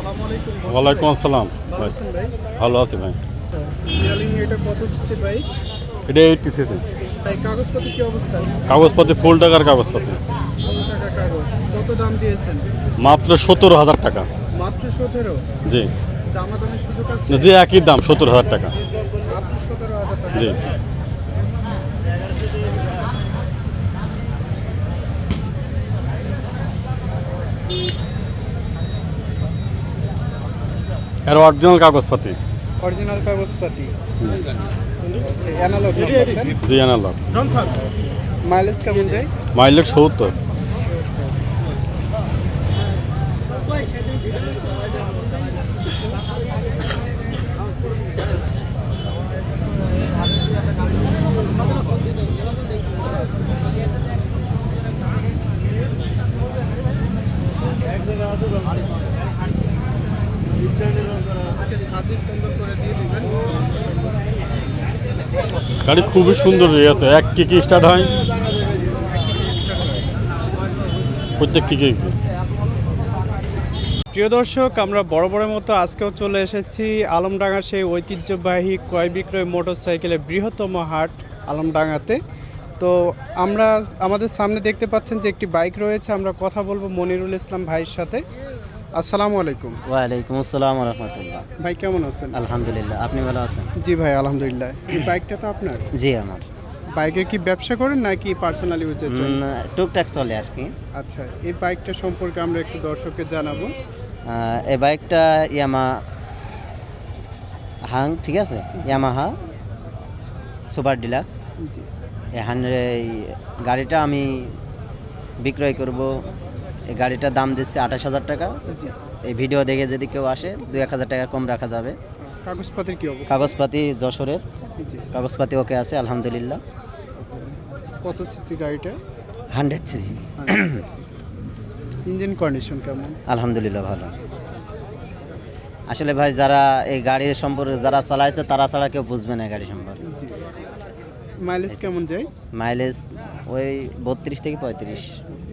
আসসালামু আলাইকুম। ওয়ালাইকুম আসসালাম ভালো ভাই। আছেন ভাই? ভালো আছি ভাই। রিয়ালিং এটা কত সিসি বাইক? এটা 80 সিসি। ভাই কাগজপত্র কি অবস্থা? কাগজপাতি ফুল টাকার কাগজপাতি। কত টাকা কাগজ? কত দাম দিয়েছেন? মাত্র 17,000 টাকা। মাত্র 17। জি দামাদামির সুযোগ আছে? জি, একই দাম 17,000 টাকা। মাত্র 17,000 টাকা। জি। এর অরিজিনাল কাগজপাতি। অরিজিনাল কাগজপাতি। অ্যানালগ জি অ্যানালগ। মাইলেজ কেমন যায়? মাইলেজ 70। আজকে সাথে সুন্দর করে দিয়ে দিবেন। গাড়ি খুবই সুন্দর আছে, এক কিকি স্টার্ট হয়, প্রত্যেক কিকি। প্রিয় দর্শক, আমরা বরাবরের মতো আজকেও চলে এসেছি আলমডাঙ্গার সেই ঐতিহ্যবাহী ক্রয় বিক্রয় মোটরসাইকেলের বৃহত্তম হাট আলমডাঙ্গাতে। তো আমরা আমাদের সামনে দেখতে পাচ্ছেন যে একটি বাইক রয়েছে, আমরা কথা বলবো মনিরুল ইসলাম ভাইয়ের সাথে। আসসালামু আলাইকুম। ওয়ালাইকুম আসসালাম রহমতুল্লাহ। ভাই কেমন আছেন? আলহামদুলিল্লাহ, আপনি ভালো আছেন? জি ভাই আলহামদুলিল্লাহ। এই বাইকটা তো আপনার? জি আমার বাইকের কি ব্যবসা করেন নাকি পার্সোনালি ইউজের জন্য? টুকটাক চলে আর কি। আচ্ছা, এই বাইকটা সম্পর্কে আমরা একটু দর্শককে জানাবো। এই বাইকটা ইয়ামা হাং, ঠিক আছে, ইয়ামাহা সুপার ডিলাক্স। জি এই গাড়িটা আমি বিক্রয় করব। এই গাড়িটার দাম দিচ্ছে 28,000 টাকা। জি। এই ভিডিও দেখে যদি কেউ আসে 2-1,000 টাকা কম রাখা যাবে। কাগজপত্রের কি অবস্থা? কাগজপাতি যশোরের, জি। কাগজপাতি ওকে আছে আলহামদুলিল্লাহ। কত সিসি গাড়িটা? 100 সিসি। ইঞ্জিন কন্ডিশন কেমন? আলহামদুলিল্লাহ ভালো। আসলে ভাই, যারা এই গাড়ির সম্পর্কে যারা চালাইছে তারা ছাড়া কেউ বুঝবে না গাড়ি সম্পর্কে। জি। মাইলেজ কেমন যায়? মাইলেজ ওই 32 থেকে 35।